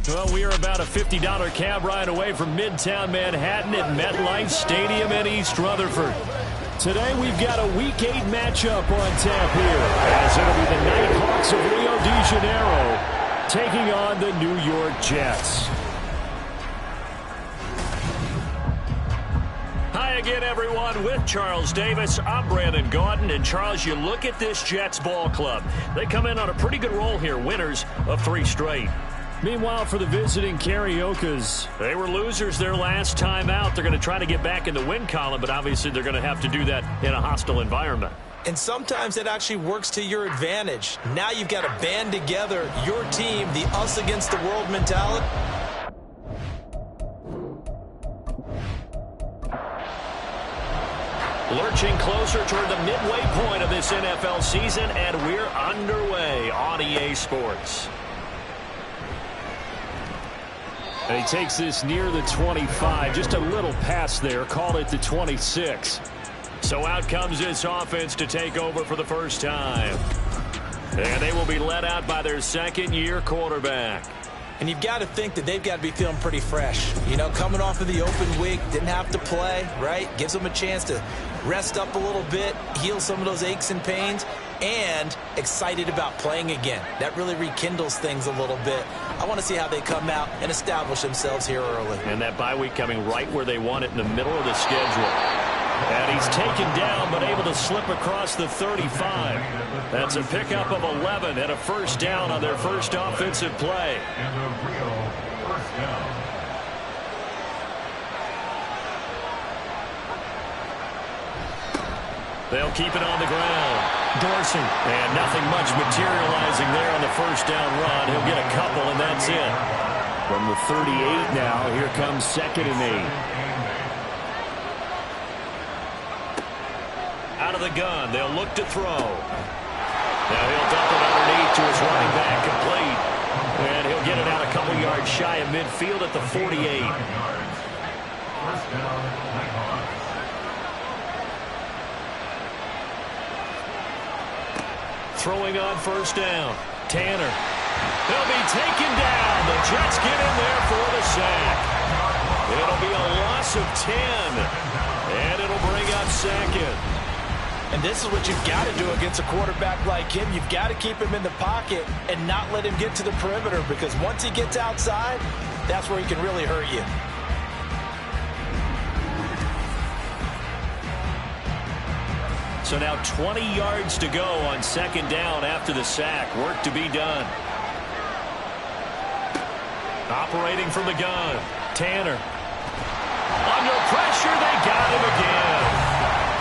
Well, we are about a $50 cab ride away from Midtown Manhattan at MetLife Stadium in East Rutherford. Today we've got a Week 8 matchup on tap here, as it'll be the Nighthawks of Rio de Janeiro taking on the New York Jets. Hi again, everyone. With Charles Davis, I'm Brandon Gaudin. And Charles, you look at this Jets ball club. They come in on a pretty good roll here, winners of 3 straight. Meanwhile, for the visiting Cariocas, they were losers their last time out. They're going to try to get back in the win column, but obviously they're going to have to do that in a hostile environment. And sometimes it actually works to your advantage. Now you've got to band together your team, the us against the world mentality. Lurching closer toward the midway point of this NFL season, and we're underway on EA Sports. And he takes this near the 25, just a little pass there, called it the 26. So out comes this offense to take over for the first time. And they will be led out by their second-year quarterback. And you've got to think that they've got to be feeling pretty fresh. You know, coming off of the open week, didn't have to play, right? Gives them a chance to rest up a little bit, heal some of those aches and pains, and excited about playing again. That really rekindles things a little bit. I want to see how they come out and establish themselves here early. And that bye week coming right where they want it, in the middle of the schedule. And he's taken down, but able to slip across the 35. That's a pickup of 11 and a first down on their first offensive play. They'll keep it on the ground. Dorsey. And nothing much materializing there on the first down run. He'll get a couple, and that's it. From the 38 now, here comes 2nd and 8. Out of the gun, they'll look to throw. Now he'll dump it underneath to his running back, complete. And he'll get it out a couple yards shy of midfield at the 48. Throwing on first down. Tanner. He'll be taken down. The Jets get in there for the sack. It'll be a loss of 10. And it'll bring up 2nd. And this is what you've got to do against a quarterback like him. You've got to keep him in the pocket and not let him get to the perimeter, because once he gets outside, that's where he can really hurt you. So now 20 yards to go on 2nd down after the sack. Work to be done. Operating from the gun. Tanner. Under pressure, they got him again.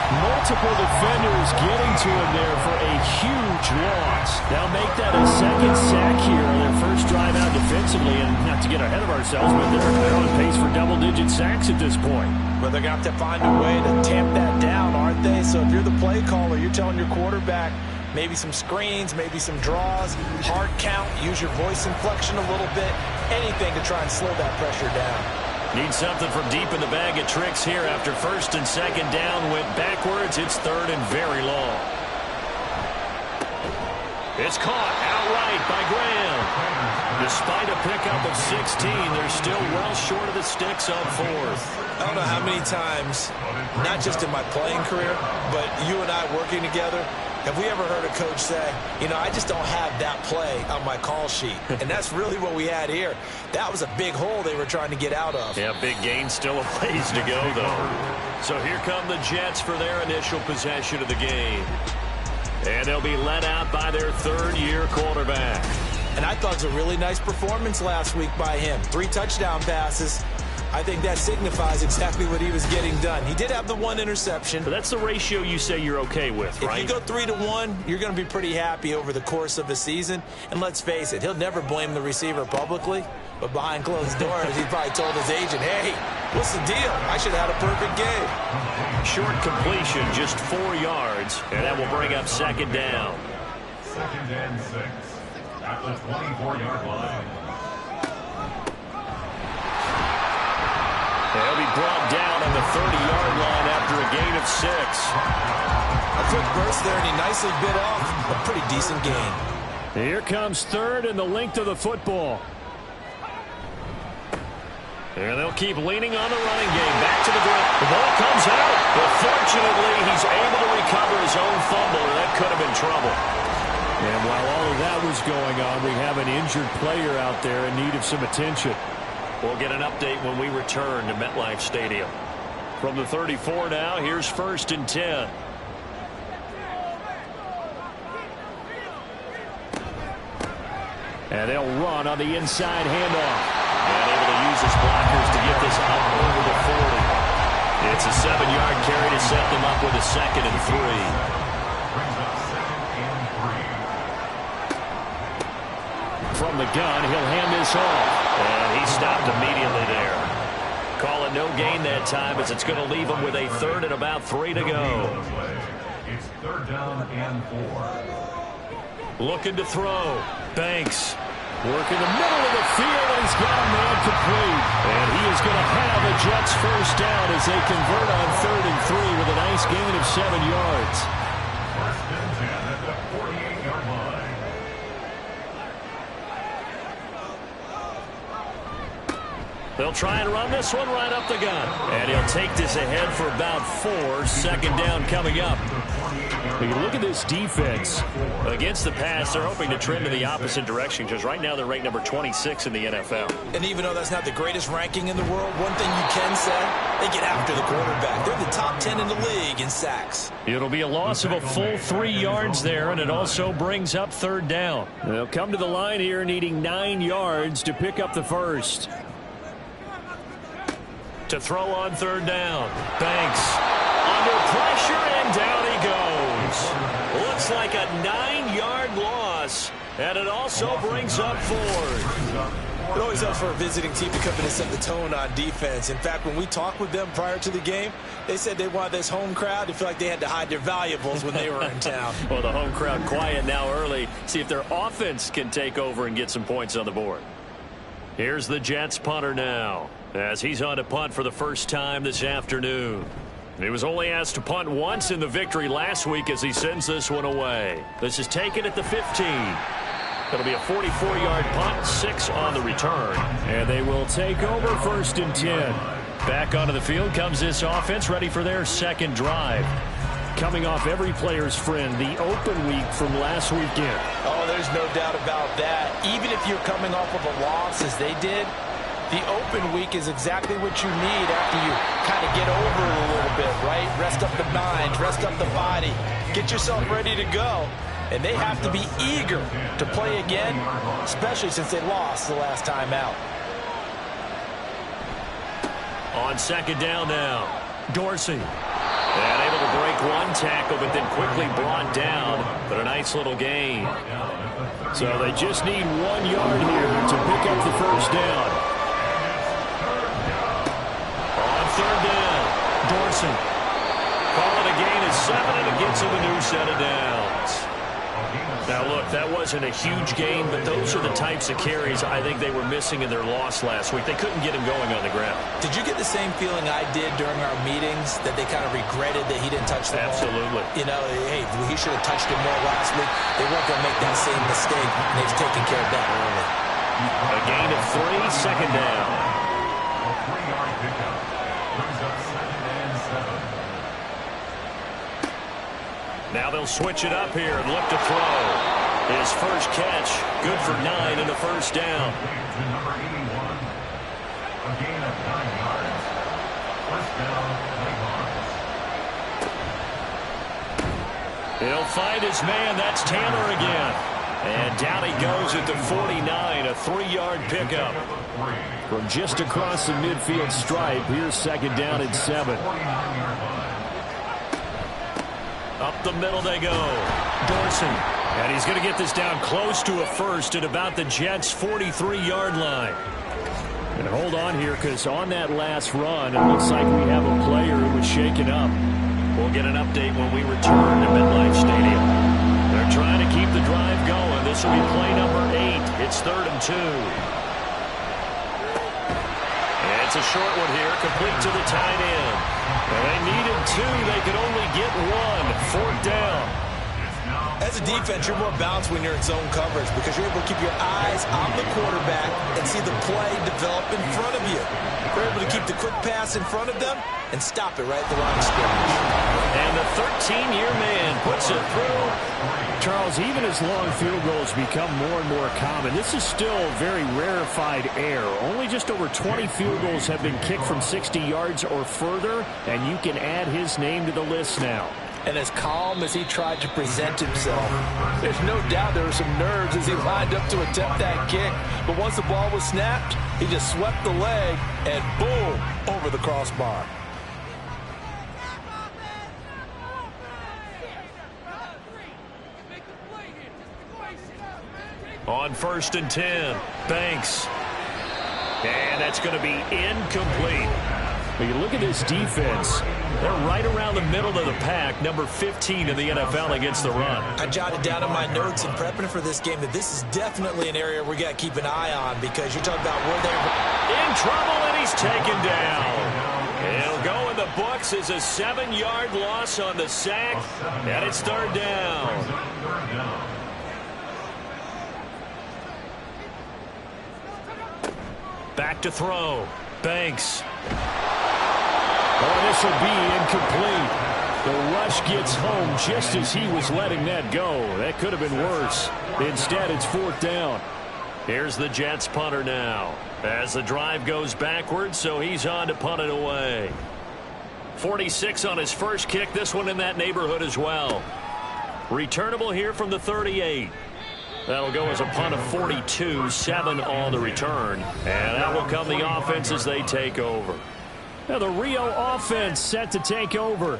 Multiple defenders getting to him there for a huge loss. They'll make that a 2nd sack here on their first drive out defensively. And not to get ahead of ourselves, but they're on pace for double-digit sacks at this point. Well, they're going to have to find a way to tamp that down, aren't they? So if you're the play caller, you're telling your quarterback maybe some screens, maybe some draws, hard count, use your voice inflection a little bit, anything to try and slow that pressure down. Need something from deep in the bag of tricks here after 1st and 2nd down. Went backwards. It's 3rd and very long. It's caught outright by Graham. Despite a pickup of 16, they're still well short of the sticks on 4th. I don't know how many times, not just in my playing career, but you and I working together, have we ever heard a coach say, you know, I just don't have that play on my call sheet? And that's really what we had here. That was a big hole they were trying to get out of. Yeah, big gain, still a ways to go, though. So here come the Jets for their initial possession of the game. And they'll be led out by their 3rd-year quarterback. And I thought it was a really nice performance last week by him. 3 touchdown passes. I think that signifies exactly what he was getting done. He did have the 1 interception. But that's the ratio you say you're okay with, right? If you go 3-1, you're going to be pretty happy over the course of the season. And let's face it, he'll never blame the receiver publicly. But behind closed doors, he probably told his agent, hey, what's the deal? I should have had a perfect game. Short completion, just 4 yards. And that will bring up 2nd down. 2nd and 6 at the 24-yard line. They'll be brought down on the 30-yard line after a gain of 6. A quick burst there, and he nicely bit off a pretty decent gain. Here comes 3rd and the length of the football. And they'll keep leaning on the running game. Back to the ground. The ball comes out. But fortunately, he's able to recover his own fumble, or that could have been trouble. And while all of that was going on, we have an injured player out there in need of some attention. We'll get an update when we return to MetLife Stadium. From the 34 now, here's 1st and 10. And they'll run on the inside handoff. And able to use his blockers to get this out over the 40. It's a 7-yard carry to set them up with a 2nd and 3. From the gun, he'll hand this off. And he stopped immediately there. Call it no gain that time as it's going to leave him with a 3rd and about 3 to go. It's 3rd down and 4. Looking to throw. Banks. Work in the middle of the field, and he's got a man complete. And he is going to have a Jets 1st down as they convert on 3rd and 3 with a nice gain of 7 yards. 1st and 10 at the 48-yard line. They'll try and run this one right up the gun. And he'll take this ahead for about 4. 2nd down coming up. You look at this defense. Against the pass, they're hoping to trend in the opposite direction because right now they're ranked number 26 in the NFL. And even though that's not the greatest ranking in the world, one thing you can say, they get after the quarterback. They're the top 10 in the league in sacks. It'll be a loss of a full 3 yards there, and it also brings up 3rd down. They'll come to the line here needing 9 yards to pick up the 1st. To throw on 3rd down. Banks under pressure, and down he goes. Looks like a 9-yard loss, and it also brings up 4th. It always helps for a visiting team to come in and set the tone on defense. In fact, when we talked with them prior to the game, they said they wanted this home crowd to feel like they had to hide their valuables when they were in town. Well, the home crowd quiet now early. See if their offense can take over and get some points on the board. Here's the Jets punter now, as he's on to punt for the 1st time this afternoon. He was only asked to punt once in the victory last week as he sends this one away. This is taken at the 15. It'll be a 44-yard punt, 6 on the return. And they will take over 1st and 10. Back onto the field comes this offense, ready for their 2nd drive. Coming off every player's friend, the open week from last weekend. Oh, there's no doubt about that. Even if you're coming off of a loss as they did, the open week is exactly what you need after you kind of get over it a little bit, right? Rest up the mind, rest up the body, get yourself ready to go. And they have to be eager to play again, especially since they lost the last time out. On 2nd down now, Dorsey. And able to break one tackle, but then quickly brought down. But a nice little gain. So they just need 1 yard here to pick up the 1st down. On 3rd down, Dorsey. Call it a gain of 7, and it gets him a new set of downs. Now, look, that wasn't a huge gain, but those are the types of carries I think they were missing in their loss last week. They couldn't get him going on the ground. Did you get the same feeling I did during our meetings, that they kind of regretted that he didn't touch the ball? Absolutely. You know, hey, he should have touched it more last week. They weren't going to make that same mistake, and they've taken care of that early. A gain of 3, 2nd down. A 3-yard pickup brings up 2nd and 7. Now they'll switch it up here and look to throw. His first catch, good for 9 and a 1st down. To number 81. A gain of 9 yards. 1st down, Nighthawks. He'll find his man. That's Tanner again. And down he goes at the 49, a 3-yard pickup. From just across the midfield stripe, here's 2nd down and 7. Up the middle they go. Dorsey. And he's going to get this down close to a 1st at about the Jets' 43-yard line. And hold on here, because on that last run, it looks like we have a player who was shaken up. We'll get an update when we return to MetLife Stadium. They're trying to keep the drive going. This will be play number 8. It's 3rd and 2. And it's a short one here, complete to the tight end. Well, they needed 2. They could only get 1. 4th down. It's now As a defense, you're more balanced when you're in zone coverage because you're able to keep your eyes on the quarterback and see the play develop in front of you. You're able to keep the quick pass in front of them and stop it right at the line of scrimmage. And the 13-year man puts it through. Charles, even as long field goals become more and more common, this is still very rarefied air. Only just over 20 field goals have been kicked from 60 yards or further, and you can add his name to the list now. And as calm as he tried to present himself, there's no doubt there were some nerves as he lined up to attempt that kick. But once the ball was snapped, he just swept the leg and boom, over the crossbar. On 1st and 10, Banks. And that's going to be incomplete. But you look at this defense. They're right around the middle of the pack, number 15 in the NFL against the run. I jotted down in my notes in prepping for this game that this is definitely an area we got to keep an eye on because you're talking about where they're in trouble, and he's taken down. It'll go in the books as a 7-yard loss on the sack, and it's 3rd down. Back to throw. Banks. Oh, this will be incomplete. The rush gets home just as he was letting that go. That could have been worse. Instead, it's 4th down. Here's the Jets punter now. As the drive goes backwards, so he's on to punt it away. 46 on his first kick. This one in that neighborhood as well. Returnable here from the 38. That'll go as a punt of 42, 7 on the return. And that will come the offense as they take over. Now the Rio offense set to take over.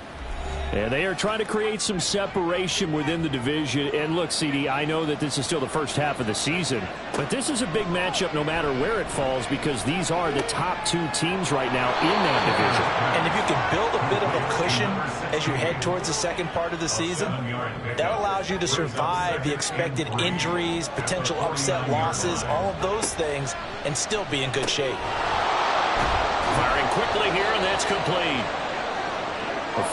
And they are trying to create some separation within the division. And look, CD, I know that this is still the first half of the season, but this is a big matchup no matter where it falls because these are the top 2 teams right now in that division. And if you can build a bit of a cushion as you head towards the second part of the season, that allows you to survive the expected injuries, potential upset losses, all of those things, and still be in good shape. Firing quickly here, and that's complete.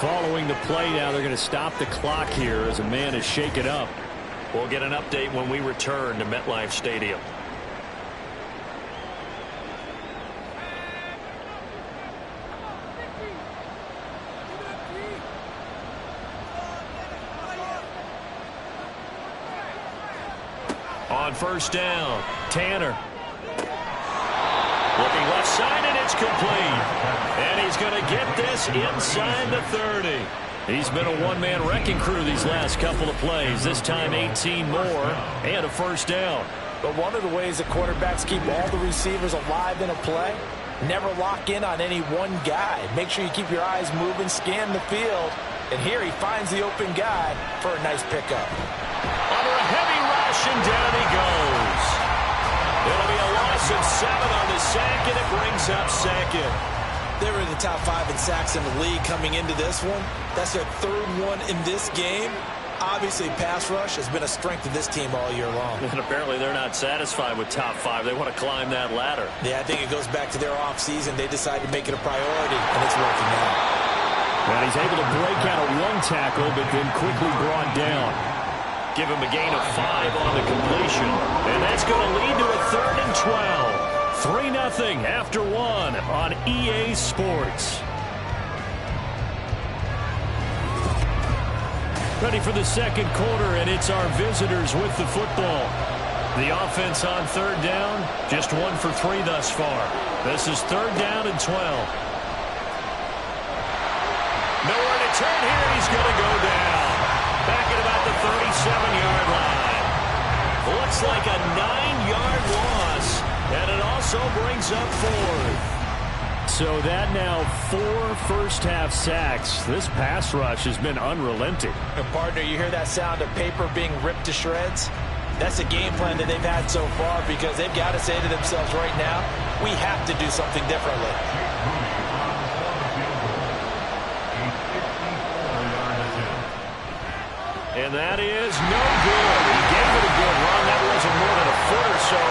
Following the play now, they're going to stop the clock here as a man is shaken up. We'll get an update when we return to MetLife Stadium. On 1st down, Tanner. Looking left side, and it's complete. And he's going to get this inside the 30. He's been a one-man wrecking crew these last couple of plays. This time 18 more and a 1st down. But one of the ways that quarterbacks keep all the receivers alive in a play, never lock in on any one guy. Make sure you keep your eyes moving, scan the field. And here he finds the open guy for a nice pickup. Under a heavy rush, and down he goes. It'll be a loss of 7 on the sack, and it brings up 2nd. They were in the top 5 in sacks in the league coming into this one. That's their 3rd one in this game. Obviously, pass rush has been a strength of this team all year long. And apparently they're not satisfied with top 5. They want to climb that ladder. Yeah, I think it goes back to their offseason. They decided to make it a priority, and it's working out. And he's able to break out of 1 tackle, but then quickly brought down. Give him a gain of 5 on the completion. And that's going to lead to a 3rd and 12. 3-0 after 1 on EA Sports. Ready for the second quarter, and it's our visitors with the football. The offense on 3rd down, just 1 for 3 thus far. This is 3rd down and 12. Nowhere to turn here. He's going to go down. Back at about the 37-yard line. Looks like a 9-yard loss, and it also brings up 4th. So that now 4 first-half sacks. This pass rush has been unrelenting. Partner, you hear that sound of paper being ripped to shreds? That's the game plan that they've had so far because they've got to say to themselves right now, we have to do something differently. And that is no good. He gave it a good run. That wasn't more than a foot or so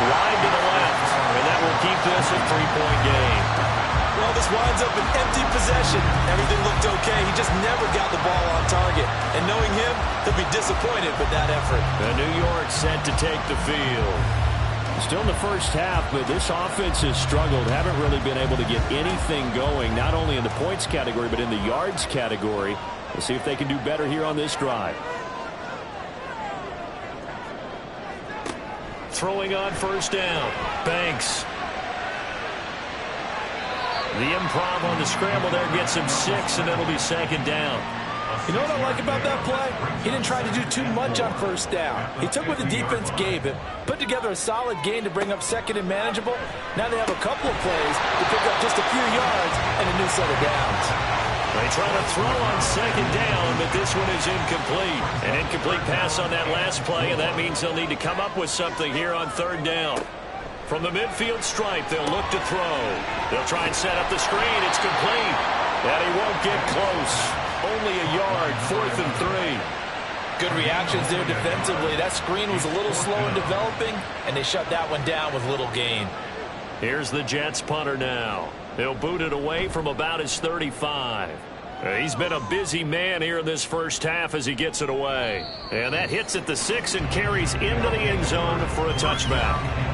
wide to the left. And that will keep this a 3-point game. Well, this winds up an empty possession. Everything looked okay. He just never got the ball on target. And knowing him, he'll be disappointed with that effort. The New York set to take the field. Still in the first half, but this offense has struggled. Haven't really been able to get anything going, not only in the points category, but in the yards category. We'll see if they can do better here on this drive. Throwing on first down. Banks. The improv on the scramble there gets him 6, and it'll be second down. You know what I like about that play? He didn't try to do too much on first down. He took what the defense gave him, put together a solid gain to bring up second and manageable. Now they have a couple of plays to pick up just a few yards and a new set of downs. They try to throw on second down, but this one is incomplete. An incomplete pass on that last play, and that means they'll need to come up with something here on third down. From the midfield stripe, they'll look to throw. They'll try and set up the screen. It's complete. And he won't get close. Only a yard, 4th and 3. Good reactions there defensively. That screen was a little slow in developing, and they shut that one down with little gain. Here's the Jets punter now. He'll boot it away from about his 35. He's been a busy man here in this first half as he gets it away. And that hits at the 6 and carries into the end zone for a touchback.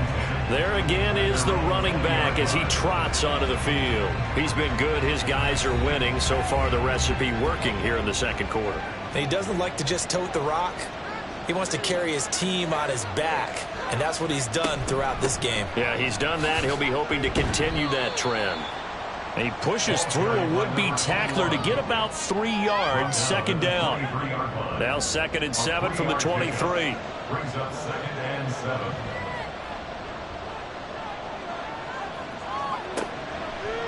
There again is the running back as he trots onto the field. He's been good. His guys are winning. So far, the recipe working here in the second quarter. He doesn't like to just tote the rock. He wants to carry his team on his back, and that's what he's done throughout this game. Yeah, he's done that. He'll be hoping to continue that trend. And he pushes through a would-be tackler to get about 3 yards, second down. Now 2nd and 7 from the 23. Brings up 2nd and 7.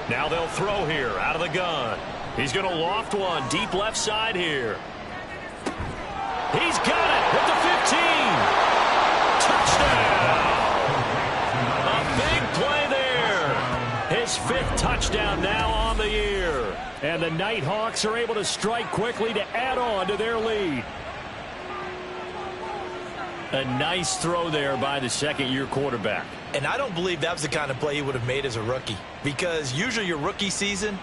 Now they'll throw here out of the gun. He's going to loft one deep left side here. He's got it at the 15. Touchdown. A big play there. His 5th touchdown now on the year. And the Nighthawks are able to strike quickly to add on to their lead. A nice throw there by the second-year quarterback. And I don't believe that was the kind of play he would have made as a rookie, because usually your rookie season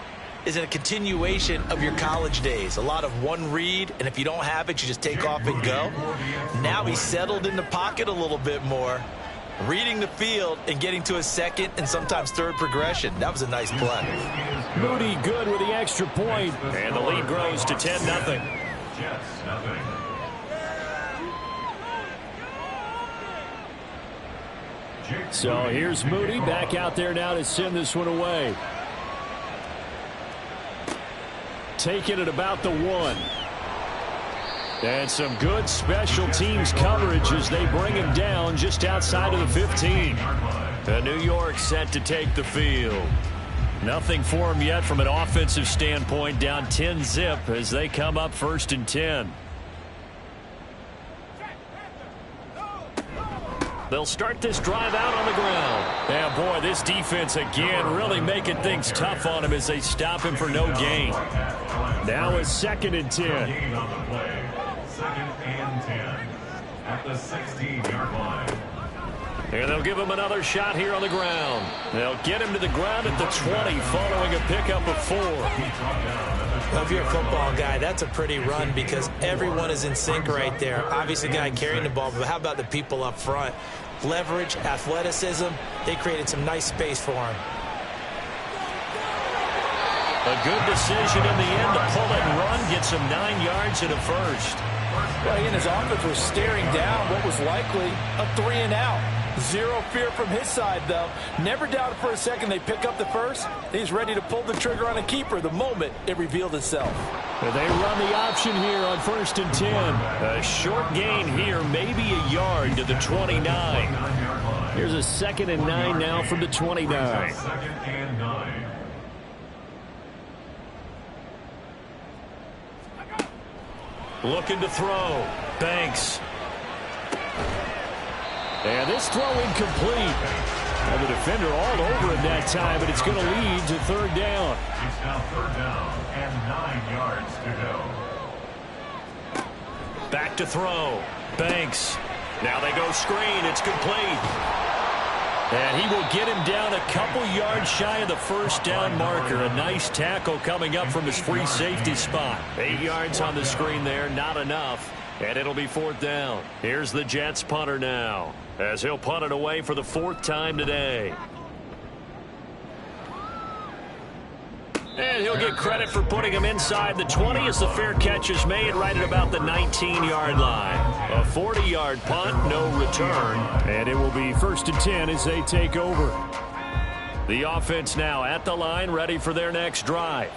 is a continuation of your college days. A lot of one read, and if you don't have it, you just take off and go. Now he's settled in the pocket a little bit more, reading the field and getting to a second and sometimes third progression. That was a nice play. Moody good with the extra point, and the lead grows to 10-0. Jets, nothing. So here's Moody back out there now to send this one away. Taking it about the 1. And some good special teams coverage as they bring him down just outside of the 15. The New York set to take the field. Nothing for him yet from an offensive standpoint, down 10-0 as they come up 1st and 10. They'll start this drive out on the ground. And boy, this defense again really making things tough on him as they stop him for no gain. Now it's 2nd and 10. Gain on the play. 2nd and 10 at the 16-yard line. And they'll give him another shot here on the ground. They'll get him to the ground at the 20 following a pickup of 4. Well, if you're a football guy, that's a pretty run because everyone is in sync right there. Obviously, the guy carrying the ball, but how about the people up front? Leverage, athleticism, they created some nice space for him. A good decision in the end to pull and run, gets him 9 yards and a first. Well, he and his offense were staring down what was likely a 3-and-out. Zero fear from his side, though. Never doubted for a second they pick up the first. He's ready to pull the trigger on a keeper the moment it revealed itself. And they run the option here on 1st and 10. A short gain here, maybe a yard to the 29. Here's a 2nd and 9 now from the 29. 2nd and 9. Looking to throw. Banks. And this throw incomplete. And the defender all over him that time, but it's going to lead to 3rd down. It's now 3rd down and 9 yards to go. Back to throw. Banks. Now they go screen. It's complete. And he will get him down a couple yards shy of the first down marker. A nice tackle coming up from his free safety spot. 8 yards on the screen there, not enough. And it'll be 4th down. Here's the Jets punter now, as he'll punt it away for the 4th time today. And he'll get credit for putting him inside the 20 as the fair catch is made right at about the 19-yard line. A 40-yard punt, no return. And it will be 1st and 10 as they take over. The offense now at the line, ready for their next drive.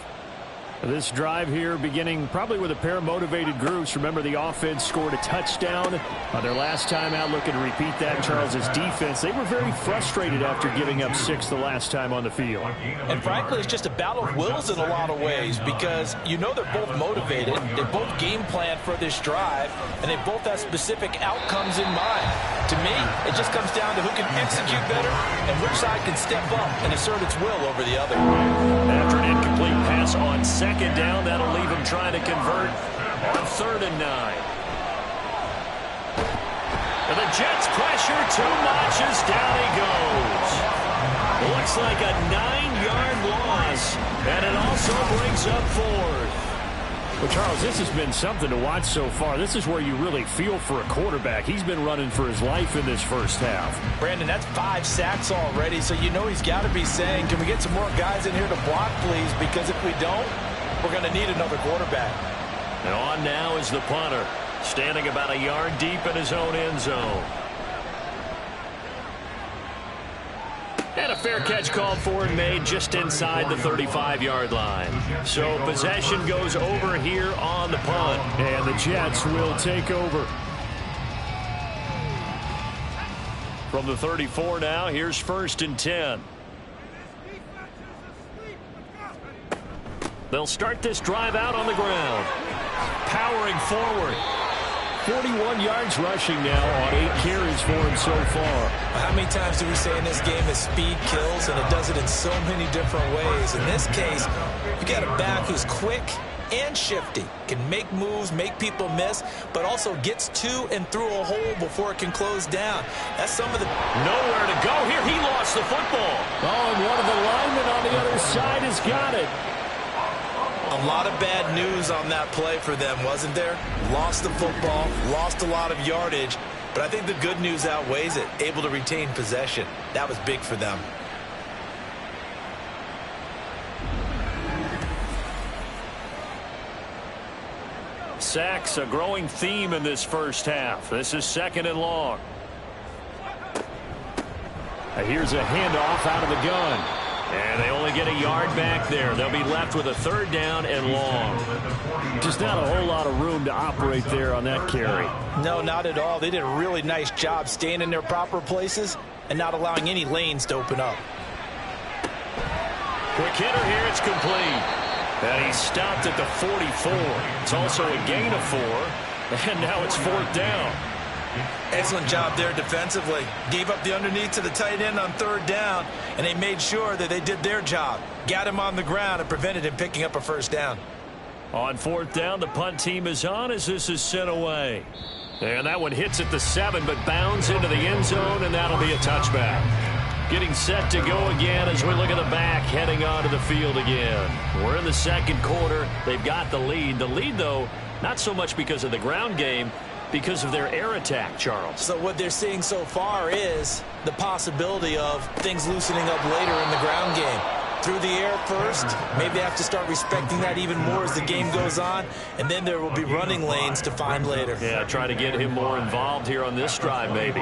This drive here beginning probably with a pair of motivated groups. Remember, the offense scored a touchdown on their last time out. Looking to repeat that. Charles's defense, they were very frustrated after giving up 6 the last time on the field. And frankly, it's just a battle of wills in a lot of ways, because you know they're both motivated. They both game plan for this drive, and they both have specific outcomes in mind. To me, it just comes down to who can execute better and which side can step up and assert its will over the other. After an incomplete pass on second down, that'll leave him trying to convert on 3rd and 9. And the Jets pressure, 2 notches, down he goes. Looks like a 9-yard loss, and it also brings up 4th. Well, Charles, this has been something to watch so far. This is where you really feel for a quarterback. He's been running for his life in this first half. Brandon, that's 5 sacks already, so you know he's got to be saying, can we get some more guys in here to block, please? Because if we don't, we're going to need another quarterback. And on now is the punter, standing about a yard deep in his own end zone. And a fair catch called for and made just inside the 35-yard line. So possession goes over here on the punt. And the Jets will take over. From the 34 now, here's 1st and 10. They'll start this drive out on the ground. Powering forward. 41 yards rushing now on 8 carries for him so far. How many times do we say in this game that speed kills, and it does it in so many different ways? In this case, you got a back who's quick and shifty, can make moves, make people miss, but also gets to and through a hole before it can close down. That's some of the... Nowhere to go here. He lost the football. Oh, and one of the linemen on the other side has got it. A lot of bad news on that play for them, wasn't there? Lost the football, lost a lot of yardage, but I think the good news outweighs it. Able to retain possession. That was big for them. Sacks, a growing theme in this first half. This is 2nd and long. Here's a handoff out of the gun. And they only get a yard back there. They'll be left with a 3rd down and long. Just not a whole lot of room to operate there on that carry. No, not at all. They did a really nice job staying in their proper places and not allowing any lanes to open up. Quick hitter here. It's complete. And he stopped at the 44. It's also a gain of 4. And now it's 4th down. Excellent job there defensively. Gave up the underneath to the tight end on 3rd down, and they made sure that they did their job. Got him on the ground and prevented him picking up a 1st down. On 4th down, the punt team is on as this is sent away. And that one hits at the 7, but bounds into the end zone, and that'll be a touchback. Getting set to go again as we look at the back, heading onto the field again. We're in the 2nd quarter. They've got the lead. The lead, though, not so much because of the ground game, because of their air attack, Charles. So what they're seeing so far is the possibility of things loosening up later in the ground game. Through the air first, maybe they have to start respecting that even more as the game goes on, and then there will be running lanes to find later. Yeah, try to get him more involved here on this drive, maybe.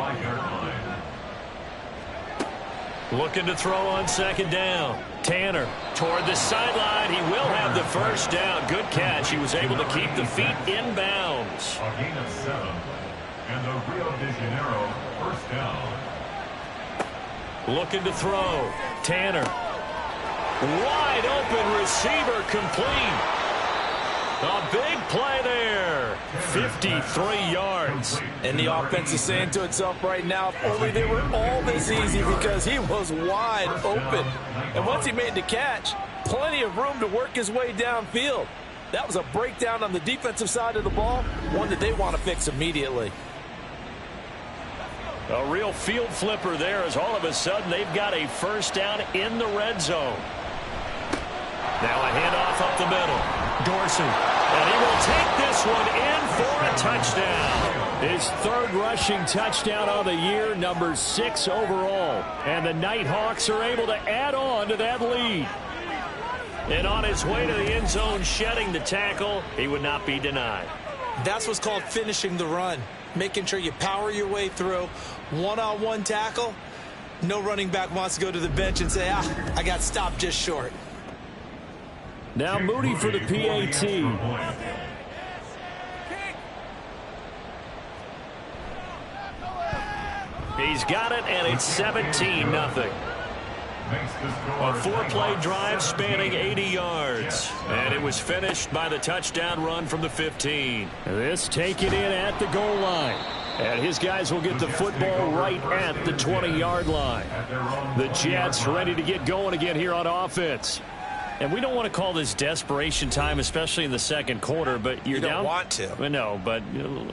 Looking to throw on 2nd down. Tanner toward the sideline. He will have the 1st down. Good catch. He was able to keep the feet in bounds. A gain of 7. And the Rio de Janeiro 1st down. Looking to throw. Tanner. Wide open receiver complete. A big play there. 53 yards. And the offense is saying to itself right now, if only they were all this easy, because he was wide open. And once he made the catch, plenty of room to work his way downfield. That was a breakdown on the defensive side of the ball, one that they want to fix immediately. A real field flipper there as all of a sudden they've got a first down in the red zone. Now a handoff up the middle. Dorsey. And he will take this one in for a touchdown. His third rushing touchdown of the year, number 6 overall. And the Nighthawks are able to add on to that lead. And on his way to the end zone, shedding the tackle, he would not be denied. That's what's called finishing the run. Making sure you power your way through. One-on-one tackle. No running back wants to go to the bench and say, I got stopped just short. Now Moody for the PAT. He's got it, and it's 17-0. A 4-play drive spanning 80 yards. And it was finished by the touchdown run from the 15. This taken in at the goal line. And his guys will get the football right at the 20-yard line. The Jets ready to get going again here on offense. And we don't want to call this desperation time, especially in the second quarter, but you're down. You don't want to. No, but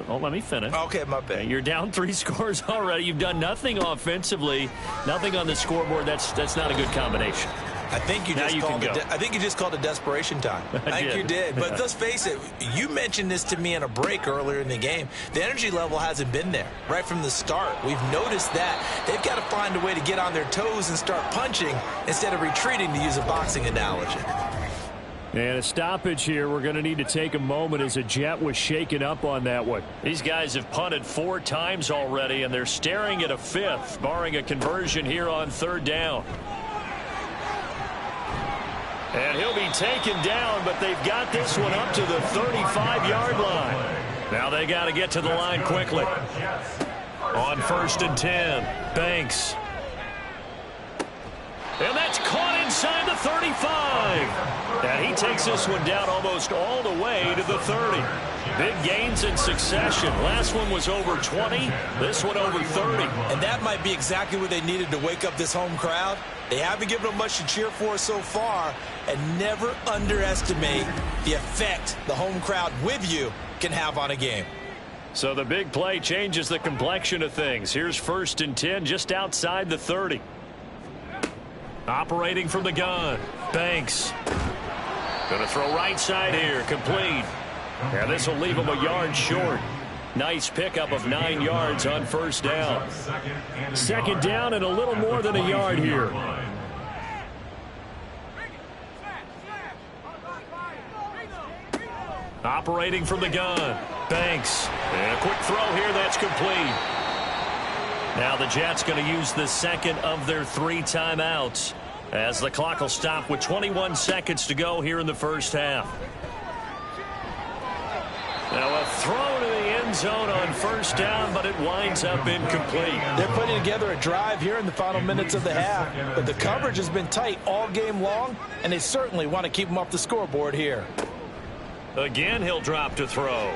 let me finish. Okay, my bad. You're down 3 scores already. You've done nothing offensively, nothing on the scoreboard. That's not a good combination. I think you just called it desperation time. I think you did. But let's face it, you mentioned this to me in a break earlier in the game. The energy level hasn't been there right from the start. We've noticed that. They've got to find a way to get on their toes and start punching instead of retreating, to use a boxing analogy. And a stoppage here. We're going to need to take a moment as a Jet was shaken up on that one. These guys have punted 4 times already, and they're staring at a 5th, barring a conversion here on 3rd down. And he'll be taken down, but they've got this one up to the 35-yard line. Now they got to get to the line quickly. On 1st and 10, Banks. And that's caught inside the 35. And he takes this one down almost all the way to the 30. Big gains in succession. Last one was over 20. This one over 30. And that might be exactly what they needed to wake up this home crowd. They haven't given them much to cheer for so far. And never underestimate the effect the home crowd with you can have on a game. So the big play changes the complexion of things. Here's 1st and 10 just outside the 30. Operating from the gun, Banks. Going to throw right side here, complete. Yeah, this will leave him a yard short. Nice pickup of 9 yards on 1st down. 2nd down and a little more than a yard here. Operating from the gun, Banks. And a quick throw here, that's complete. Now the Jets going to use the 2nd of their 3 timeouts as the clock will stop with 21 seconds to go here in the 1st half. Now a throw to the end zone on 1st down, but it winds up incomplete. They're putting together a drive here in the final minutes of the half, but the coverage has been tight all game long, and they certainly want to keep them off the scoreboard here. Again, he'll drop to throw.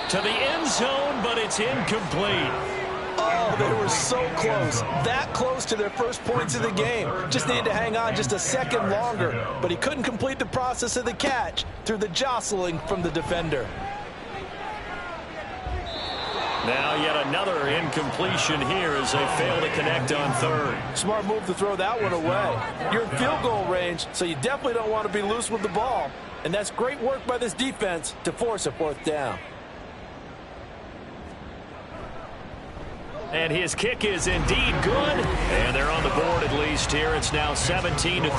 To the end zone, but it's incomplete. Oh, they were so close. That close to their first points of the game. Just needed to hang on just a second longer. But he couldn't complete the process of the catch through the jostling from the defender. Now yet another incompletion here as they fail to connect on 3rd. Smart move to throw that one away. You're in field goal range, so you definitely don't want to be loose with the ball. And that's great work by this defense to force a 4th down. And his kick is indeed good. And they're on the board at least here. It's now 17-3.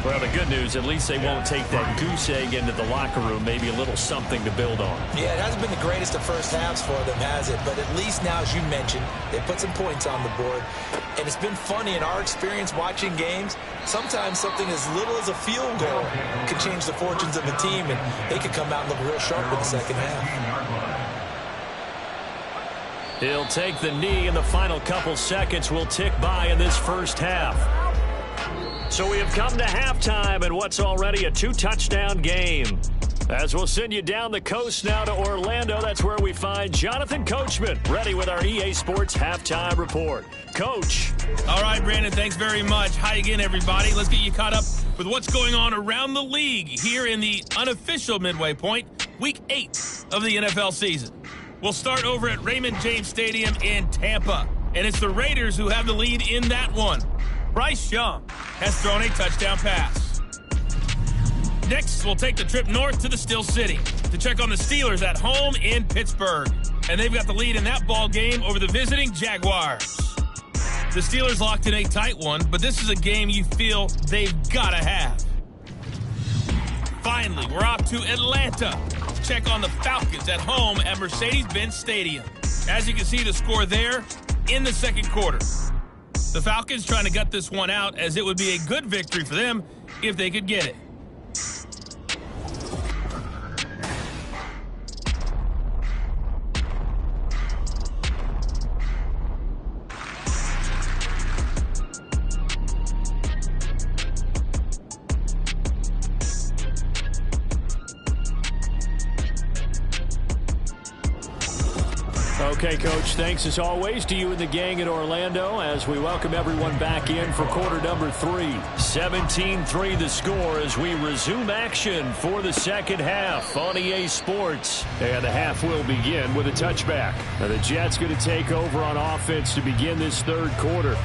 Well, the good news, at least they won't take that goose egg into the locker room. Maybe a little something to build on. Yeah, it hasn't been the greatest of first halves for them, has it? But at least now, as you mentioned, they put some points on the board. And it's been funny in our experience watching games. Sometimes something as little as a field goal can change the fortunes of a team, and they could come out and look real sharp in the second half. He'll take the knee, and the final couple seconds will tick by in this 1st half. So we have come to halftime in what's already a 2-touchdown game. As we'll send you down the coast now to Orlando, that's where we find Jonathan Coachman, ready with our EA Sports Halftime Report. Coach. All right, Brandon, thanks very much. Hi again, everybody. Let's get you caught up with what's going on around the league here in the unofficial midway point, Week 8 of the NFL season. We'll start over at Raymond James Stadium in Tampa. And it's the Raiders who have the lead in that one. Bryce Young has thrown a touchdown pass. Next, we'll take the trip north to the Steel City to check on the Steelers at home in Pittsburgh. And they've got the lead in that ball game over the visiting Jaguars. The Steelers locked in a tight one, but this is a game you feel they've got to have. Finally, we're off to Atlanta to check on the Falcons at home at Mercedes-Benz Stadium. As you can see, the score there in the second quarter. The Falcons trying to gut this one out, as it would be a good victory for them if they could get it. Okay, Coach, thanks as always to you and the gang in Orlando as we welcome everyone back in for quarter number 3. 17-3 the score as we resume action for the second half on EA Sports. And the half will begin with a touchback. Now the Jets going to take over on offense to begin this third quarter.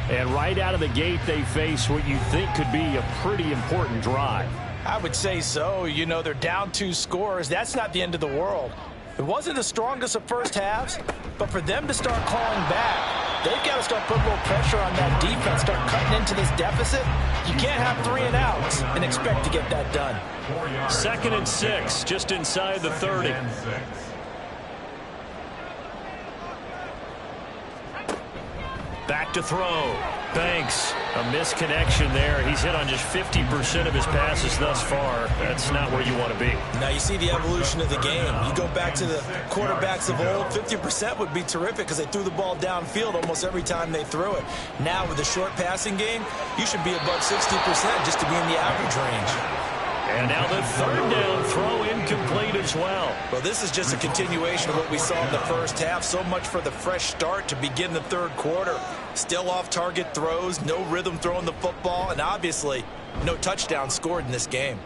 And right out of the gate, they face what you think could be a pretty important drive. I would say so. You know, they're down 2 scores. That's not the end of the world. It wasn't the strongest of first halves, but for them to start clawing back, they've got to start putting a little pressure on that defense, start cutting into this deficit. You can't have 3 and outs and expect to get that done. 2nd and 6, just inside the 30. Back to throw. Banks, a misconnection there. He's hit on just 50% of his passes thus far. That's not where you want to be. Now you see the evolution of the game. You go back to the quarterbacks of old, 50% would be terrific because they threw the ball downfield almost every time they threw it. Now with the short passing game, you should be above 60% just to be in the average range. And now the third down throw incomplete as well. Well, this is just a continuation of what we saw in the first half. So much for the fresh start to begin the third quarter. Still off-target throws, no rhythm throwing the football, and obviously no touchdown scored in this game.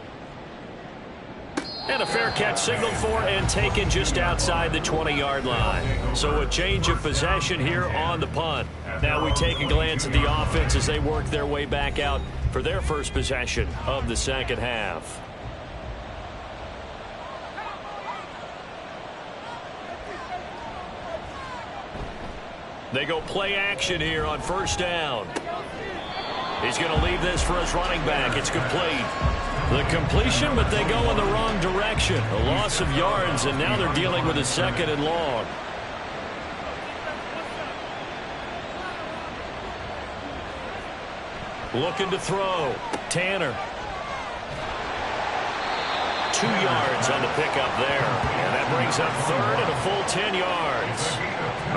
And a fair catch signaled for and taken just outside the 20-yard line. So a change of possession here on the punt. Now we take a glance at the offense as they work their way back out for their first possession of the second half. They go play action here on first down. He's going to leave this for his running back. It's complete. The completion, but they go in the wrong direction. A loss of yards, and now they're dealing with a 2nd and long. Looking to throw. Tanner. 2 yards on the pickup there. And that brings up 3rd and a full 10 yards.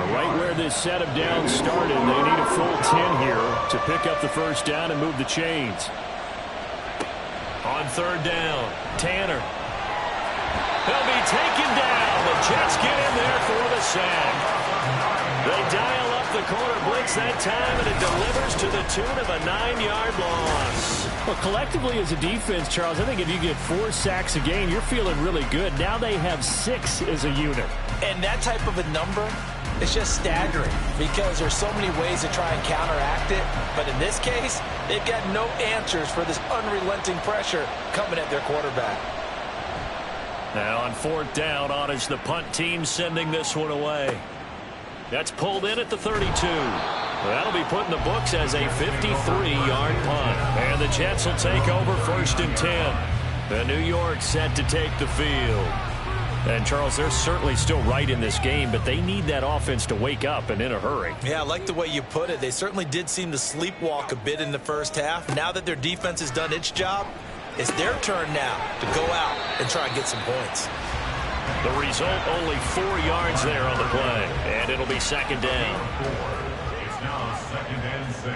Right where this set of downs started, they need a full 10 here to pick up the first down and move the chains. On 3rd down, Tanner. He'll be taken down. The Jets get in there for the sack. They dial up the corner blitz that time, and it delivers to the tune of a 9-yard loss. Well, collectively as a defense, Charles, I think if you get 4 sacks a game, you're feeling really good. Now they have 6 as a unit. And that type of a number, it's just staggering because there's so many ways to try and counteract it. But in this case, they've got no answers for this unrelenting pressure coming at their quarterback. Now on 4th down, on is the punt team sending this one away. That's pulled in at the 32. That'll be put in the books as a 53-yard punt. And the Jets will take over 1st and 10. The New York set to take the field. And, Charles, they're certainly still right in this game, but they need that offense to wake up and in a hurry. Yeah, I like the way you put it. They certainly did seem to sleepwalk a bit in the first half. Now that their defense has done its job, it's their turn now to go out and try and get some points. The result, only 4 yards there on the play, and it'll be 2nd down. It's now 2nd and 6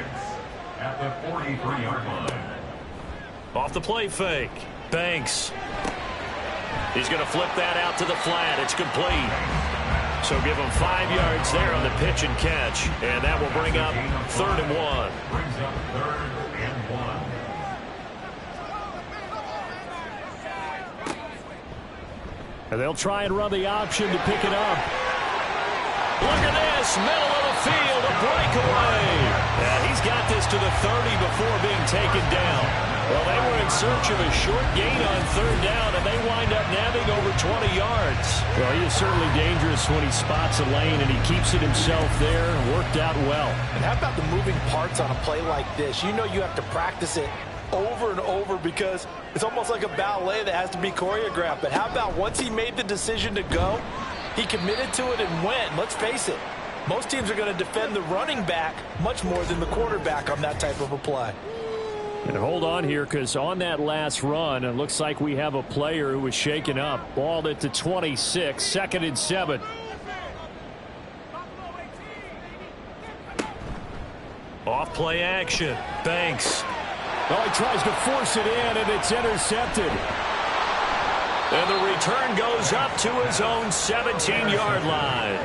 at the 43-yard line. Off the play fake, Banks. He's going to flip that out to the flat. It's complete. So give him 5 yards there on the pitch and catch, and that will bring up 3rd and 1. Brings up 3rd and 1. And they'll try and run the option to pick it up. Look at this, middle of the field, a breakaway. And he's got this to the 30 before being taken down. Well, they were in search of a short gain on third down, and they wind up nabbing over 20 yards. Well, he is certainly dangerous when he spots a lane, and he keeps it himself there. Worked out well. And how about the moving parts on a play like this? You know you have to practice it over and over because it's almost like a ballet that has to be choreographed. But how about once he made the decision to go, he committed to it and went. Let's face it, most teams are going to defend the running back much more than the quarterback on that type of a play. And hold on here, because on that last run, it looks like we have a player who was shaken up. Balled at the 26, 2nd and 7. Off play action. Banks. Well, he tries to force it in, and it's intercepted. And the return goes up to his own 17-yard line.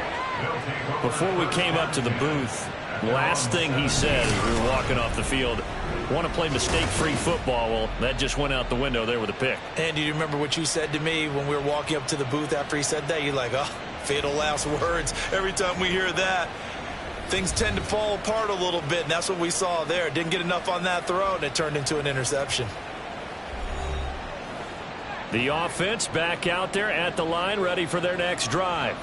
Before we came up to the booth, last thing he said as we were walking off the field, want to play mistake-free football. Well, that just went out the window there with a pick. And do you remember what you said to me when we were walking up to the booth after he said that? You're like, oh, fatal last words. Every time we hear that, things tend to fall apart a little bit, and that's what we saw there. Didn't get enough on that throw, and it turned into an interception. The offense back out there at the line, ready for their next drive.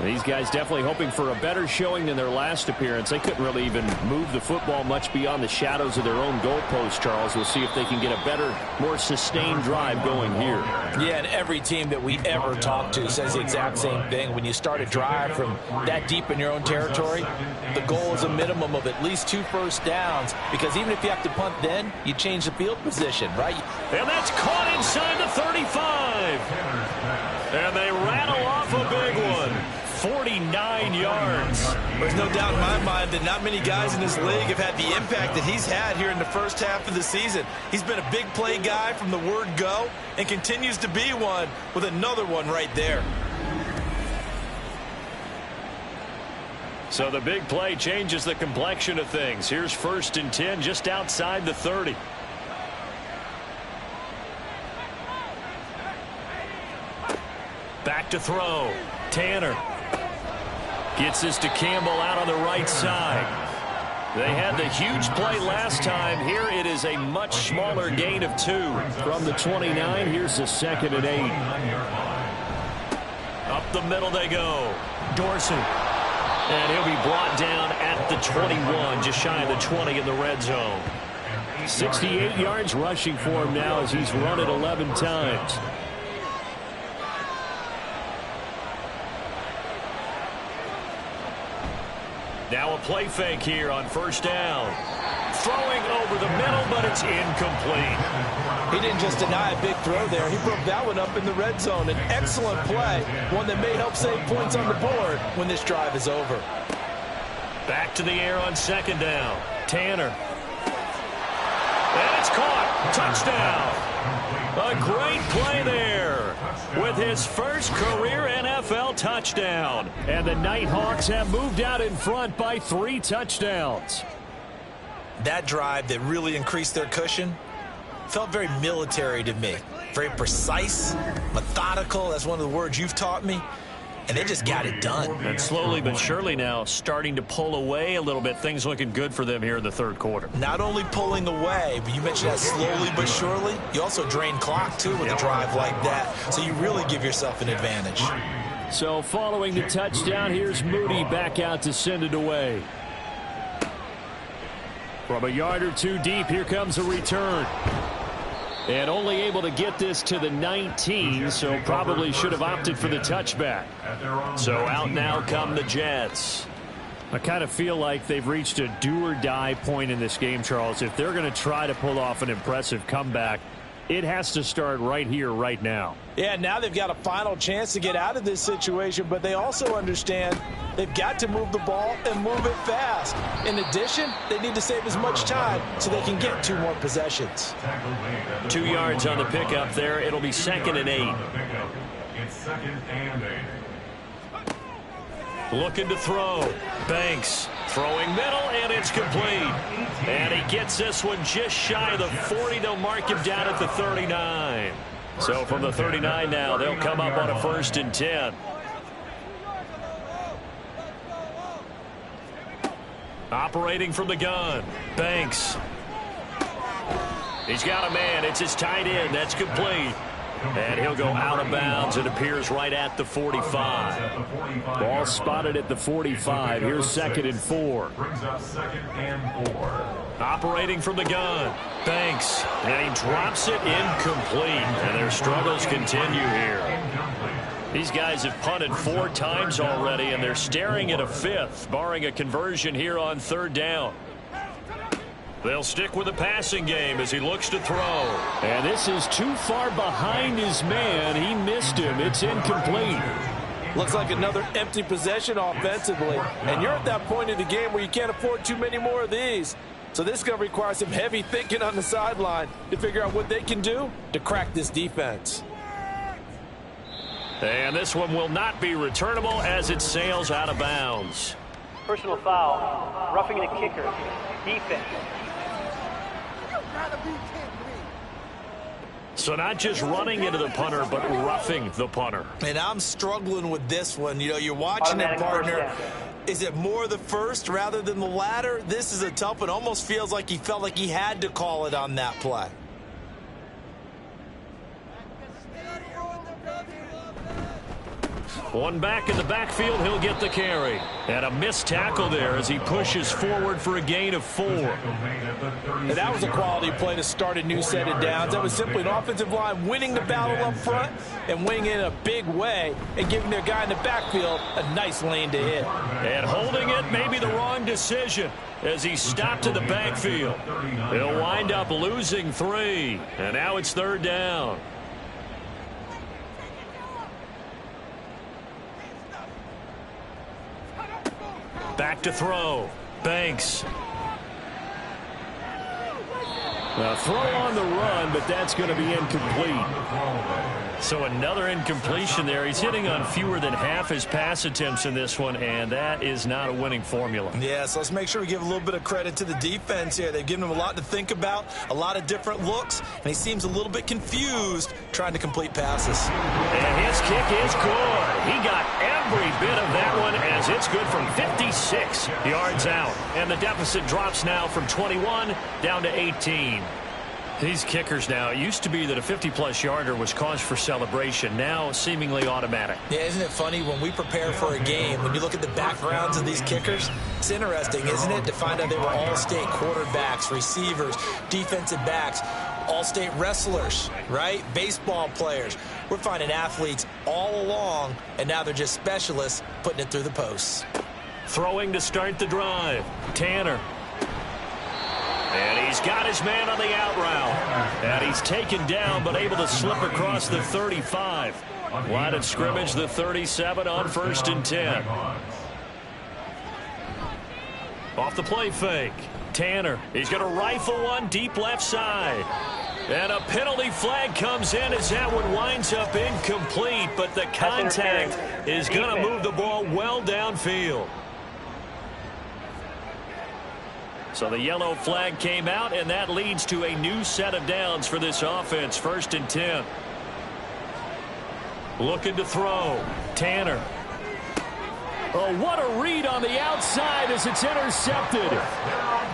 These guys definitely hoping for a better showing than their last appearance. They couldn't really even move the football much beyond the shadows of their own goalpost, Charles. We'll see if they can get a better, more sustained drive going here. Yeah, and every team that we ever talk to says the exact same thing. When you start a drive from that deep in your own territory, the goal is a minimum of at least 2 first downs, because even if you have to punt then, you change the field position, right? And that's caught inside the 35. And they rattle off a big one. 49 yards. There's no doubt in my mind that not many guys in this league have had the impact that he's had here in the first half of the season. He's been a big play guy from the word go and continues to be one with another one right there. So the big play changes the complexion of things. Here's 1st and 10 just outside the 30. Back to throw. Tanner. Gets this to Campbell out on the right side. They had the huge play last time. Here it is a much smaller gain of 2. From the 29, here's the 2nd and 8. Up the middle they go. Dorsey. And he'll be brought down at the 21, just shy of the 20 in the red zone. 68 yards rushing for him now as he's run it 11 times. Now a play fake here on 1st down. Throwing over the middle, but it's incomplete. He didn't just deny a big throw there. He broke that one up in the red zone. An excellent play, one that may help save points on the board when this drive is over. Back to the air on 2nd down. Tanner. And it's caught. Touchdown. A great play there with his first career NFL touchdown. And the Nighthawks have moved out in front by 3 touchdowns. That drive that really increased their cushion felt very military to me. Very precise, methodical. That's one of the words you've taught me. And they just got it done. And slowly but surely now starting to pull away a little bit. Things looking good for them here in the 3rd quarter. Not only pulling away, but you mentioned that slowly but surely. You also drain clock, too, with a drive like that. So you really give yourself an advantage. So following the touchdown, here's Moody back out to send it away. From a yard or 2 deep, here comes a return. And only able to get this to the 19, so probably should have opted for the touchback. So out now come the Jets. I kind of feel like they've reached a do-or-die point in this game, Charles. If they're going to try to pull off an impressive comeback, it has to start right here, right now. Yeah, now they've got a final chance to get out of this situation, but they also understand they've got to move the ball and move it fast. In addition, they need to save as much time so they can get 2 more possessions. 2 yards on the pickup there. It'll be 2nd and 8. It's 2nd and 8. Looking to throw. Banks throwing middle, and it's complete. And he gets this one just shy of the 40. They'll mark him down at the 39. So from the 39 now, they'll come up on a 1st and 10. Operating from the gun, Banks. He's got a man. It's his tight end. That's complete. And he'll go out of bounds. It appears right at the 45. Ball spotted at the 45. Here's 2nd and 4. Brings up 2nd and 4. Operating from the gun, Banks. And he drops it incomplete. And their struggles continue here. These guys have punted 4 times already, and they're staring at a 5th, barring a conversion here on 3rd down. They'll stick with the passing game as he looks to throw. And this is too far behind his man. He missed him. It's incomplete. Looks like another empty possession offensively. And you're at that point in the game where you can't afford too many more of these. So this is going to require some heavy thinking on the sideline to figure out what they can do to crack this defense. And this one will not be returnable as it sails out of bounds. Personal foul, roughing the kicker, defense. So not just running into the punter, but roughing the punter. And I'm struggling with this one. You know, you're watching it, partner. Is it more the first rather than the latter? This is a tough one. Almost feels like he felt like he had to call it on that play. One back in the backfield, he'll get the carry. And a missed tackle there as he pushes forward for a gain of 4. And that was a quality play to start a new set of downs. That was simply an offensive line winning the battle up front and winning in a big way and giving their guy in the backfield a nice lane to hit. And holding it may be the wrong decision as he stopped in the backfield. He'll wind up losing 3. And now it's 3rd down. Back to throw. Banks. A throw on the run, but that's going to be incomplete. So another incompletion there. He's hitting on fewer than half his pass attempts in this one, and that is not a winning formula. Yeah, so let's make sure we give a little bit of credit to the defense here. They've given him a lot to think about, a lot of different looks, and he seems a little bit confused trying to complete passes. And his kick is good. He got every bit of that one as it's good from 56 yards out. And the deficit drops now from 21 down to 18. These kickers now, it used to be that a 50-plus yarder was cause for celebration. Now seemingly automatic. Yeah, isn't it funny when we prepare for a game, when you look at the backgrounds of these kickers, it's interesting, isn't it, to find out they were all-state quarterbacks, receivers, defensive backs, all-state wrestlers, right? Baseball players. We're finding athletes all along, and now they're just specialists putting it through the posts. Throwing to start the drive. Tanner. And he's got his man on the out route. And he's taken down, but able to slip across the 35. Line of scrimmage, the 37 on 1st and 10. Off the play fake. Tanner, he's going to rifle one deep left side. And a penalty flag comes in as that one winds up incomplete, but the contact is going to move the ball well downfield. So the yellow flag came out, and that leads to a new set of downs for this offense. 1st and 10. Looking to throw. Tanner. Oh, what a read on the outside as it's intercepted.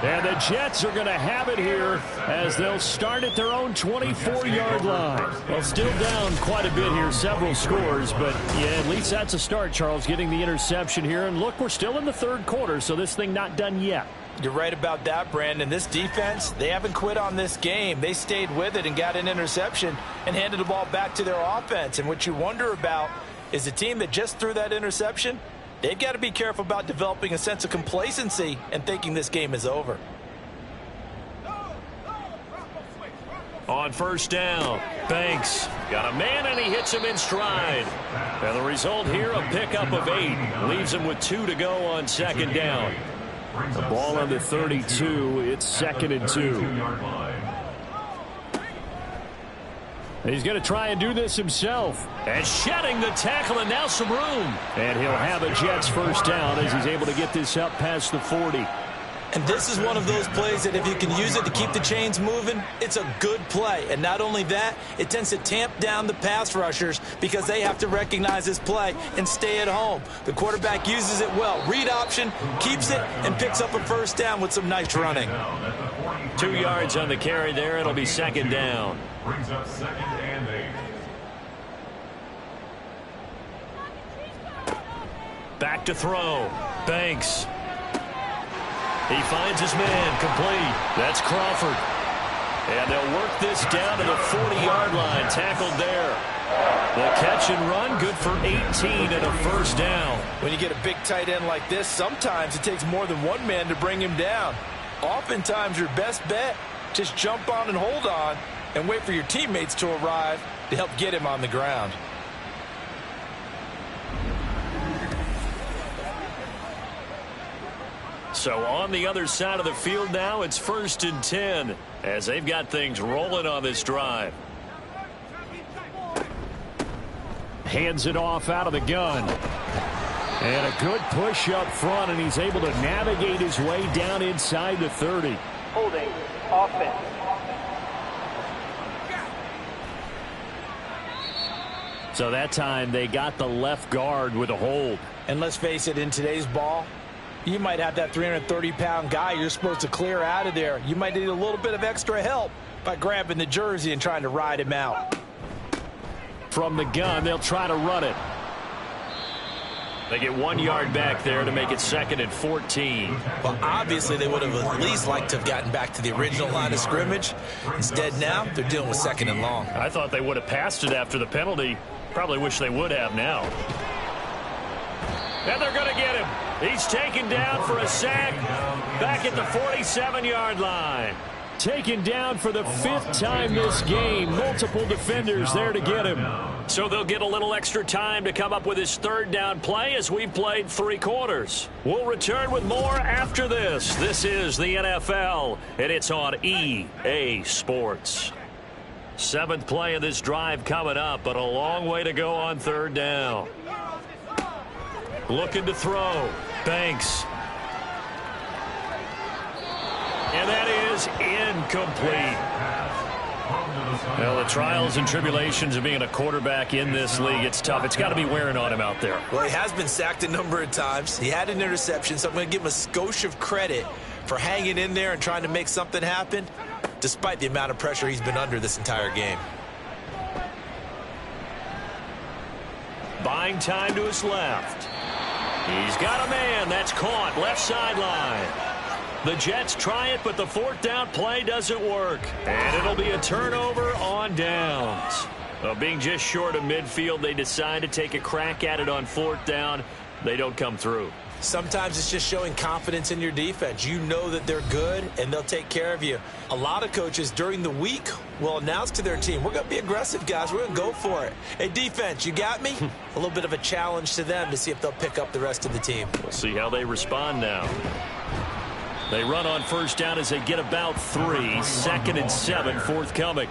And the Jets are going to have it here as they'll start at their own 24-yard line. Well, still down quite a bit here, several scores, but yeah, at least that's a start, Charles, getting the interception here. And look, we're still in the 3rd quarter, so this thing not done yet. You're right about that, Brandon. This defense, they haven't quit on this game. They stayed with it and got an interception and handed the ball back to their offense. And what you wonder about is the team that just threw that interception, they've got to be careful about developing a sense of complacency and thinking this game is over. On 1st down, Banks got a man and he hits him in stride. And the result here, a pickup of 8. Leaves him with 2 to go on 2nd down. The ball on the 32. It's 2nd and 2. He's going to try and do this himself. And shedding the tackle, and now some room. And he'll have a Jets 1st down as he's able to get this up past the 40. And this is one of those plays that if you can use it to keep the chains moving, it's a good play. And not only that, it tends to tamp down the pass rushers because they have to recognize this play and stay at home. The quarterback uses it well. Read option, keeps it, and picks up a first down with some nice running. 2 yards on the carry there. It'll be second down. Brings up 2nd and 8. Back to throw. Banks. He finds his man, complete. That's Crawford. And they'll work this down to the 40-yard line, tackled there. The catch and run, good for 18 and a first down. When you get a big tight end like this, sometimes it takes more than one man to bring him down. Oftentimes, your best bet, just jump on and hold on and wait for your teammates to arrive to help get him on the ground. So on the other side of the field now, it's 1st and 10 as they've got things rolling on this drive. Hands it off out of the gun. And a good push up front, and he's able to navigate his way down inside the 30. Holding. Offense. So that time they got the left guard with a hold. And let's face it, in today's ball, you might have that 330-pound guy you're supposed to clear out of there. You might need a little bit of extra help by grabbing the jersey and trying to ride him out. From the gun, they'll try to run it. They get 1 yard back there to make it 2nd and 14. Well, obviously, they would have at least liked to have gotten back to the original line of scrimmage. Instead, now, they're dealing with 2nd and long. I thought they would have passed it after the penalty. Probably wish they would have now. And they're going to get him. He's taken down for a sack back at the 47-yard line. Taken down for the 5th time this game. Multiple defenders there to get him. So they'll get a little extra time to come up with his 3rd down play as we've played 3 quarters. We'll return with more after this. This is the NFL, and it's on EA Sports. 7th play of this drive coming up, but a long way to go on 3rd down. Looking to throw. Banks. And that is incomplete. Well, the trials and tribulations of being a quarterback in this league, it's tough. It's got to be wearing on him out there. Well, he has been sacked a number of times. He had an interception, so I'm going to give him a skosh of credit for hanging in there and trying to make something happen, despite the amount of pressure he's been under this entire game. Buying time to his left. He's got a man. That's caught. Left sideline. The Jets try it, but the 4th down play doesn't work. And it'll be a turnover on downs. Well, being just short of midfield, they decide to take a crack at it on 4th down. They don't come through. Sometimes it's just showing confidence in your defense. You know that they're good, and they'll take care of you. A lot of coaches during the week will announce to their team, we're going to be aggressive, guys. We're going to go for it. Hey, defense, you got me? A little bit of a challenge to them to see if they'll pick up the rest of the team. We'll see how they respond now. They run on 1st down as they get about 3. 2nd and 7 forthcoming.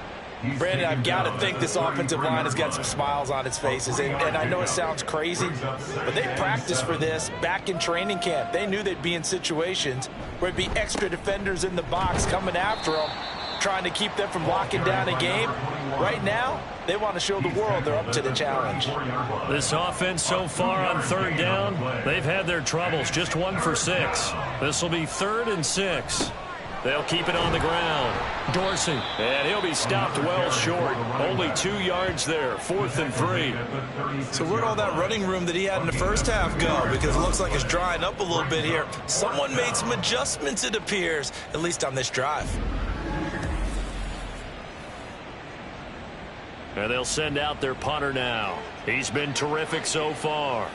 Brandon, I've got to think this offensive line has got some smiles on its faces. And I know it sounds crazy, but they practiced for this back in training camp. They knew they'd be in situations where it'd be extra defenders in the box coming after them, trying to keep them from locking down a game. Right now, they want to show the world they're up to the challenge. This offense so far on 3rd down, they've had their troubles. Just 1 for 6. This will be 3rd and 6. They'll keep it on the ground. Dorsey. And he'll be stopped well short. Only 2 yards there. 4th and 3. So where'd all that running room that he had in the first half go? Because it looks like it's drying up a little bit here. Someone made some adjustments, it appears, at least on this drive. And they'll send out their punter now. He's been terrific so far.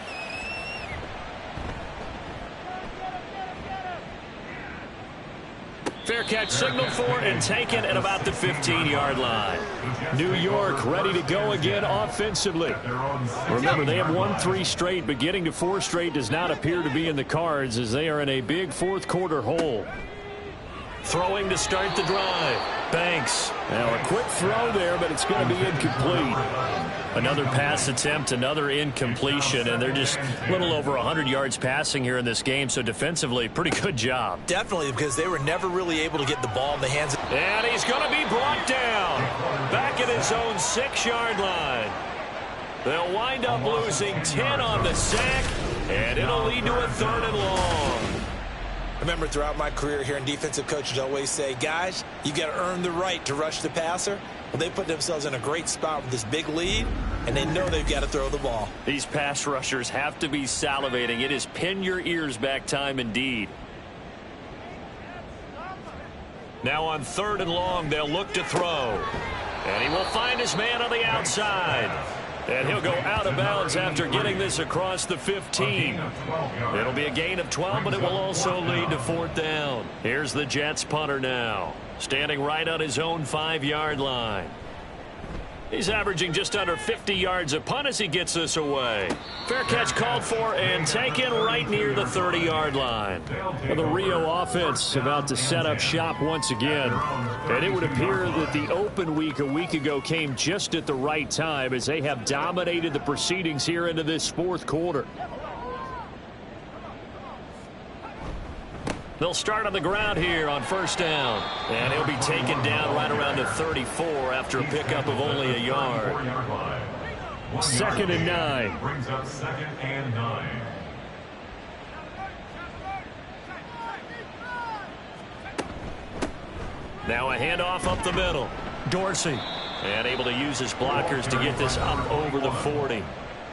Fair catch signaled for and taken at about the 15-yard line. New York ready to go again offensively. Remember, they have won 3 straight, but getting to 4 straight does not appear to be in the cards as they are in a big 4th quarter hole. Throwing to start the drive. Banks. Now a quick throw there, but it's going to be incomplete. Another pass attempt, another incompletion, and they're just a little over 100 yards passing here in this game, so defensively, pretty good job. Definitely, because they were never really able to get the ball in the hands of... And he's going to be brought down back at his own 6-yard line. They'll wind up losing 10 on the sack, and it'll lead to a 3rd and long. Remember, throughout my career here in defensive coaches always say, guys, you got to earn the right to rush the passer. Well, they put themselves in a great spot with this big lead, and they know they've got to throw the ball. These pass rushers have to be salivating. It is pin your ears back time indeed. Now on 3rd and long, they'll look to throw. And he will find his man on the outside. And he'll go out of bounds after getting this across the 15. It'll be a gain of 12, but it will also lead to 4th down. Here's the Jets punter now, standing right on his own 5-yard line. He's averaging just under 50 yards a punt as he gets this away. Fair catch called for and taken right near the 30-yard line. Well, the Rio offense about to set up shop once again. And it would appear that the open week a week ago came just at the right time as they have dominated the proceedings here into this 4th quarter. They'll start on the ground here on 1st down. And he'll be taken down right around the 34 after a pickup of only a yard. 2nd and 9. Brings up 2nd and 9. Now a handoff up the middle. Dorsey. And able to use his blockers to get this up over the 40.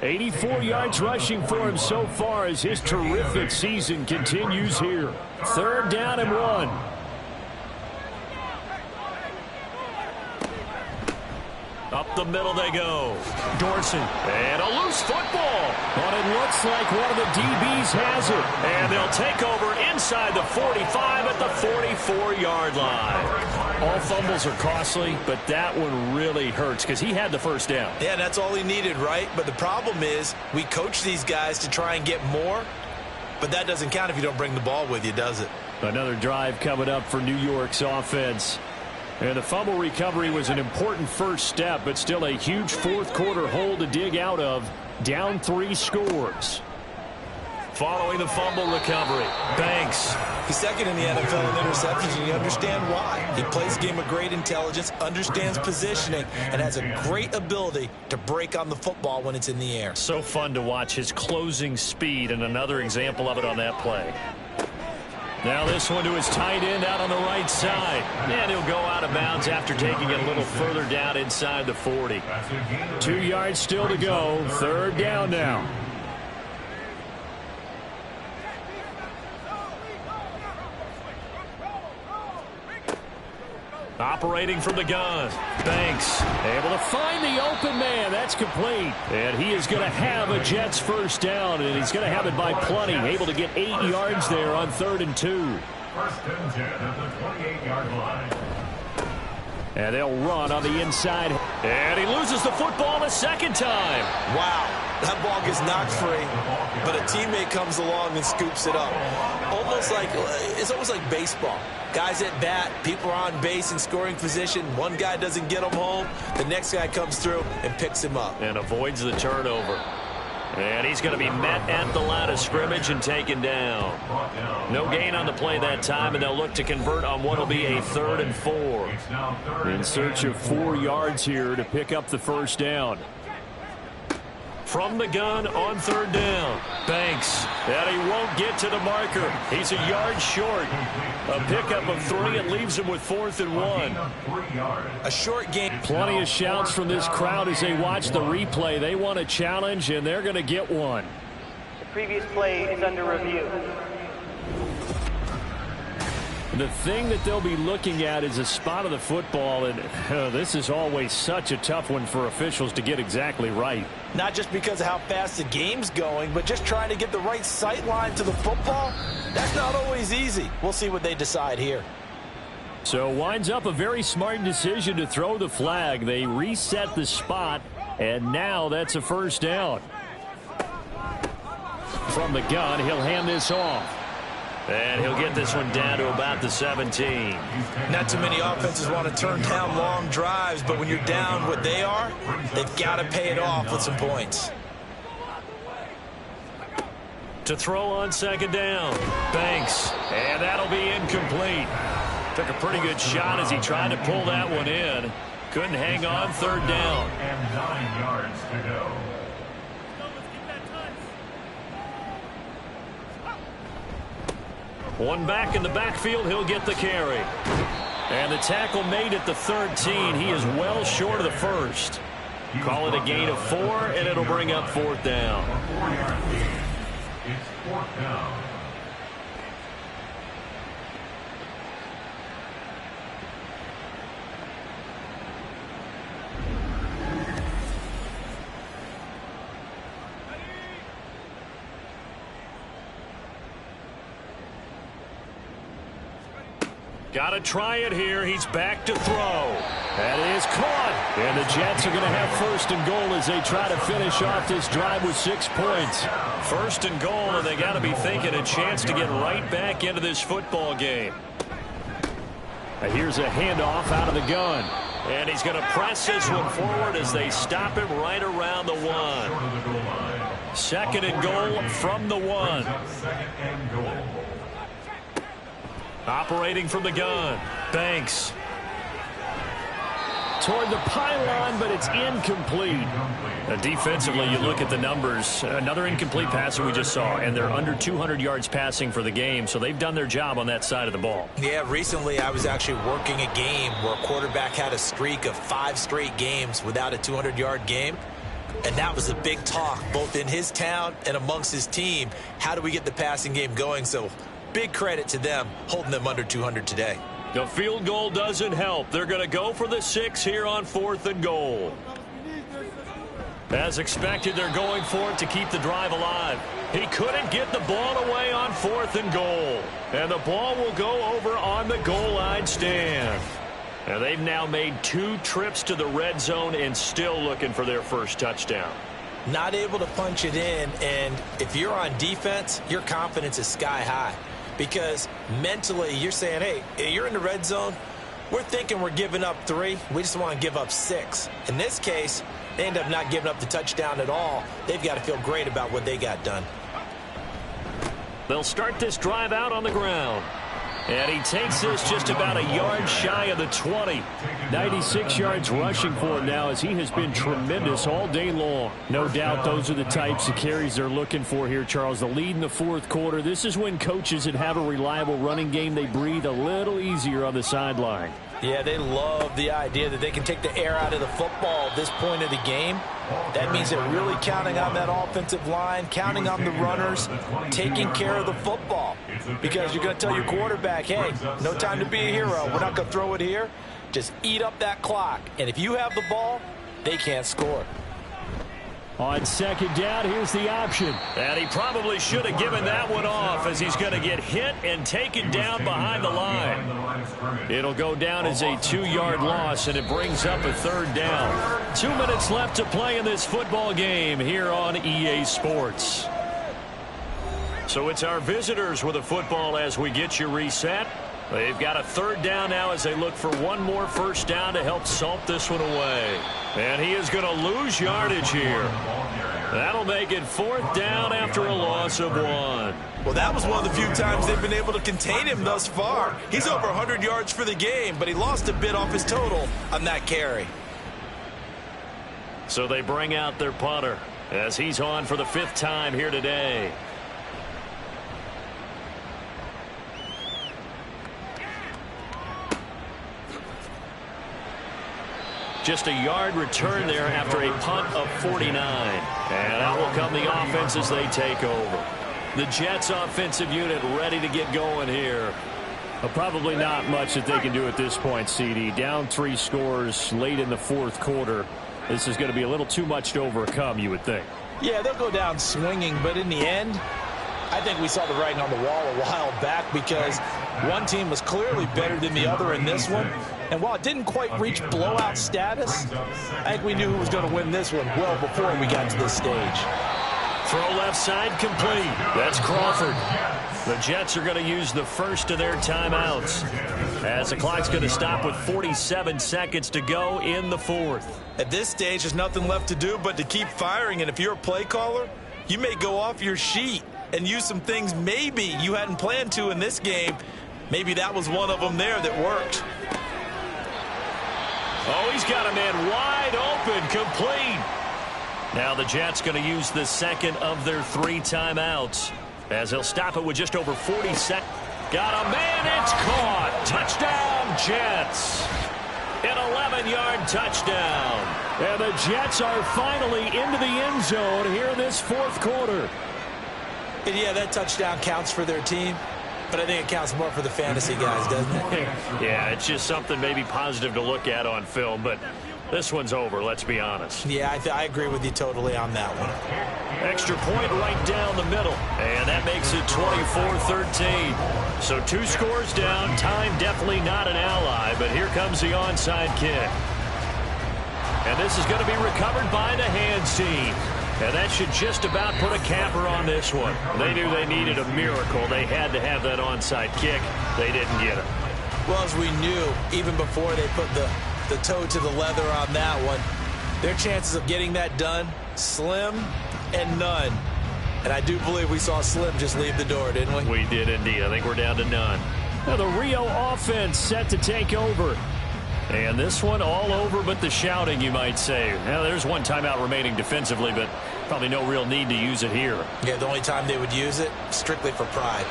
84 yards rushing for him so far as his terrific season continues here. 3rd down and 1. Up the middle they go. Dorsey. And a loose football. But it looks like one of the DBs has it. And they'll take over inside the 45 at the 44-yard line. All fumbles are costly, but that one really hurts because he had the 1st down. Yeah, that's all he needed, right? But the problem is we coach these guys to try and get more, but that doesn't count if you don't bring the ball with you, does it? Another drive coming up for New York's offense. And the fumble recovery was an important first step, but still a huge 4th quarter hole to dig out of. Down 3 scores. Following the fumble recovery, Banks. He's 2nd in the NFL in interceptions, and you understand why. He plays a game of great intelligence, understands positioning, and has a great ability to break on the football when it's in the air. So fun to watch his closing speed, and another example of it on that play. Now this one to his tight end out on the right side. And he'll go out of bounds after taking it a little further down inside the 40. 2 yards still to go. 3rd down now. Operating from the gun. Banks able to find the open man. That's complete. And he is going to have a Jets 1st down, and he's going to have it by plenty. Able to get 8 yards there on 3rd and 2. 1st and 10 at the 28-yard line. And they'll run on the inside. And he loses the football a 2nd time. Wow, that ball gets knocked free, but a teammate comes along and scoops it up. It's almost like baseball. Guys at bat, people are on base in scoring position. One guy doesn't get him home. The next guy comes through and picks him up. And avoids the turnover. And he's going to be met at the line of scrimmage and taken down. No gain on the play that time, and they'll look to convert on what will be a 3rd and 4. In search of 4 yards here to pick up the 1st down. From the gun on 3rd down. Banks. And he won't get to the marker. He's a yard short. A pickup of 3 and leaves him with 4th and 1. A short game. Plenty of shouts from this crowd as they watch the replay. They want a challenge, and they're going to get one. The previous play is under review. The thing that they'll be looking at is a spot of the football, and this is always such a tough one for officials to get exactly right. Not just because of how fast the game's going, but just trying to get the right sight line to the football. That's not always easy. We'll see what they decide here. So winds up a very smart decision to throw the flag. They reset the spot, and now that's a 1st down. From the gun, he'll hand this off. And he'll get this one down to about the 17. Not too many offenses want to turn down long drives, but when you're down what they are, they've got to pay it off with some points. To throw on second down. Banks. And that'll be incomplete. Took a pretty good shot as he tried to pull that one in. Couldn't hang on third down. And 9 yards to go. One back in the backfield, he'll get the carry. And the tackle made at the 13. He is well short of the first. Call it a gain of 4, and it'll bring up fourth down. It's fourth down. Got to try it here. He's back to throw. That is caught. And the Jets are going to have first and goal as they try to finish off this drive with 6 points. First and goal, and they got to be thinking a chance to get right back into this football game. Here's a handoff out of the gun. And he's going to press this one forward as they stop him right around the 1. Second and goal from the 1. Second and goal. Operating from the gun. Banks. Toward the pylon, but it's incomplete. Defensively, you look at the numbers. Another incomplete pass that we just saw, and they're under 200 yards passing for the game, so they've done their job on that side of the ball. Yeah, recently I was actually working a game where a quarterback had a streak of 5 straight games without a 200-yard game. And that was a big talk, both in his town and amongst his team. How do we get the passing game going? So big credit to them holding them under 200 today. The field goal doesn't help. They're going to go for the 6 here on fourth and goal. As expected, they're going for it to keep the drive alive. He couldn't get the ball away on fourth and goal. And the ball will go over on the goal line stand. And they've now made 2 trips to the red zone and still looking for their first touchdown. Not able to punch it in, and if you're on defense, your confidence is sky high. Because mentally, you're saying, hey, you're in the red zone. We're thinking we're giving up 3. We just want to give up 6. In this case, they end up not giving up the touchdown at all. They've got to feel great about what they got done. They'll start this drive out on the ground. And he takes this just about a yard shy of the 20. 96 yards rushing for him now as he has been tremendous all day long. No doubt those are the types of carries they're looking for here, Charles. The lead in the fourth quarter. This is when coaches that have a reliable running game, they breathe a little easier on the sideline. Yeah, they love the idea that they can take the air out of the football at this point of the game. That means they're really counting on that offensive line, counting on the runners, taking care of the football. Because you're going to tell your quarterback, hey, no time to be a hero. We're not going to throw it here. Just eat up that clock. And if you have the ball, they can't score. On second down, here's the option. And he probably should have given that one off as he's going to get hit and taken down behind the line. It'll go down as a 2-yard loss, and it brings up a third down. 2 minutes left to play in this football game here on EA Sports. So it's our visitors with a football as we get you reset. They've got a third down now as they look for one more first down to help salt this one away. And he is going to lose yardage here. That'll make it fourth down after a loss of 1. Well, that was one of the few times they've been able to contain him thus far. He's over 100 yards for the game, but he lost a bit off his total on that carry. So they bring out their punter as he's on for the 5th time here today. Just a yard return there after a punt of 49. And out will come the offense as they take over. The Jets offensive unit ready to get going here. Probably not much that they can do at this point, CD. Down 3 scores late in the fourth quarter. This is going to be a little too much to overcome, you would think. Yeah, they'll go down swinging, but in the end, I think we saw the writing on the wall a while back because one team was clearly better than the other in this one. And while it didn't quite reach blowout status, I think we knew who was going to win this one well before we got to this stage. Throw left side complete. That's Crawford. The Jets are going to use the first of their timeouts as the clock's going to stop with 47 seconds to go in the fourth. At this stage, there's nothing left to do but to keep firing. And if you're a play caller, you may go off your sheet and use some things maybe you hadn't planned to in this game. Maybe that was one of them there that worked. Oh, he's got a man wide open, complete. Now the Jets going to use the second of their 3 timeouts as they'll stop it with just over 40 seconds. Got a man, it's caught. Touchdown, Jets. An 11-yard touchdown. And the Jets are finally into the end zone here in this fourth quarter. And yeah, that touchdown counts for their team, but I think it counts more for the fantasy guys, doesn't it? Yeah, it's just something maybe positive to look at on film, but this one's over, let's be honest. Yeah, I agree with you totally on that one. Extra point right down the middle, and that makes it 24-13. So 2 scores down, time definitely not an ally, but here comes the onside kick. And this is going to be recovered by the hands team. And that should just about put a capper on this one. They knew they needed a miracle. They had to have that onside kick. They didn't get it. Well, as we knew, even before they put the toe to the leather on that one, their chances of getting that done, slim and none. And I do believe we saw Slim just leave the door, didn't we? We did indeed. I think we're down to none. Now the Rio offense set to take over. And this one all over but the shouting, you might say. Now, there's one timeout remaining defensively, but probably no real need to use it here. Yeah, the only time they would use it, strictly for pride.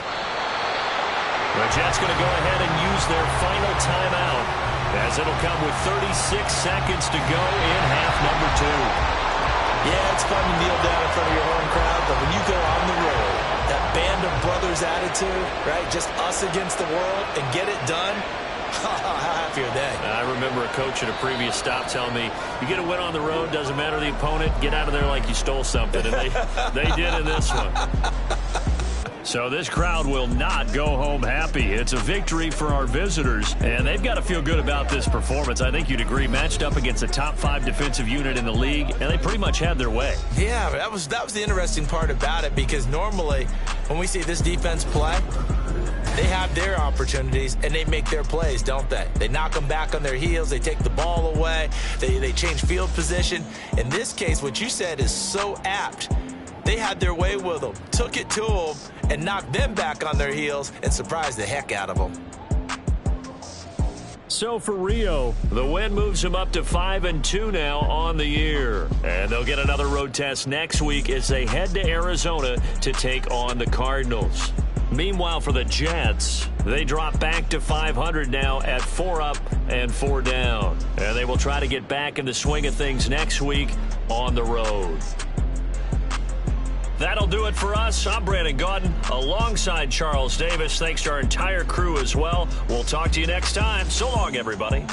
The Jets going to go ahead and use their final timeout as it'll come with 36 seconds to go in half number 2. Yeah, it's fun to kneel down in front of your home crowd, but when you go on the road, that band of brothers attitude, right, just us against the world, and get it done, how happy are they? I remember a coach at a previous stop telling me, you get a win on the road, doesn't matter the opponent, get out of there like you stole something. And they did in this one. So this crowd will not go home happy. It's a victory for our visitors, and they've got to feel good about this performance. I think you'd agree, matched up against a top 5 defensive unit in the league, and they pretty much had their way. Yeah, that was the interesting part about it, because normally when we see this defense play, they have their opportunities, and they make their plays, don't they? They knock them back on their heels. They take the ball away. They change field position. In this case, what you said is so apt. They had their way with them, took it to them, and knocked them back on their heels and surprised the heck out of them. So for Rio, the win moves them up to 5-2 now on the year. And they'll get another road test next week as they head to Arizona to take on the Cardinals. Meanwhile, for the Jets, they drop back to 500 now at 4 up and 4 down. And they will try to get back in the swing of things next week on the road. That'll do it for us. I'm Brandon Gaudin alongside Charles Davis. Thanks to our entire crew as well. We'll talk to you next time. So long, everybody.